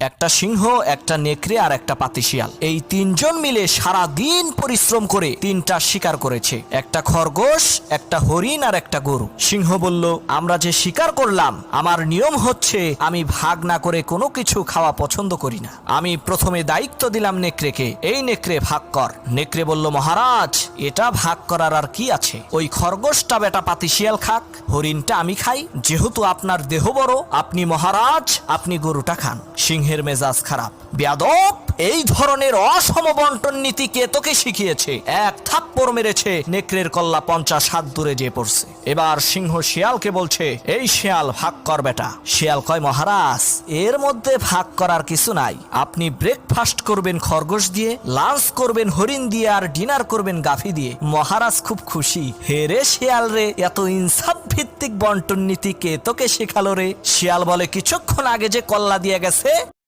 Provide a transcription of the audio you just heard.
একটা সিংহ, একটা নেকড়ে আর একটা পাতিশিয়াল, এই তিনজন মিলে সারা দিন পরিশ্রম করে তিনটা শিকার করেছে, একটা খরগোশ, একটা হরিণ আর একটা গরু। সিংহ বলল, আমরা যে শিকার করলাম, আমার নিয়ম হচ্ছে আমি ভাগ না করে কোনো কিছু খাওয়া পছন্দ করি না। আমি প্রথমে দায়িত্ব দিলাম নেকড়েকে, এই নেকড়ে ভাগ কর। নেকড়ে বলল, মহারাজ এটা ভাগ করার আর কি আছে, ওই খরগোশটা বেটা পাতিশিয়াল খাক, হরিণটা আমি খাই, যেহেতু আপনার দেহ বড়, আপনি মহারাজ, আপনি গরুটা খান। সিংহের মেজাজ খারাপ, বেয়াদব, এই ধরনের অসম বন্টন নীতি কে তোকে শিখিয়েছে? এক থাপ্পড় মেরেছে, নেকড়ের কল্লা 50 হাত দূরে যেয়ে পড়ছে। এবার সিংহ শিয়ালকে বলছে, এই শিয়াল ভাগ কর বেটা। শিয়াল কয়, মহারাজ এর মধ্যে ভাগ করার কিছু নাই, আপনি ব্রেকফাস্ট করবেন খরগোশ দিয়ে, লাঞ্চ করবেন হরিণ দিয়ে, আর ডিনার করবেন গাভী দিয়ে। মহারাজ খুব খুশি। হে রে শিয়াল রে, এত ইনসাফ ভিত্তিক বন্টন নীতি কে তোকে শেখালো রে? শিয়াল বলে, কিছুক্ষণ আগে যে কল্লা দিয়ে গেছে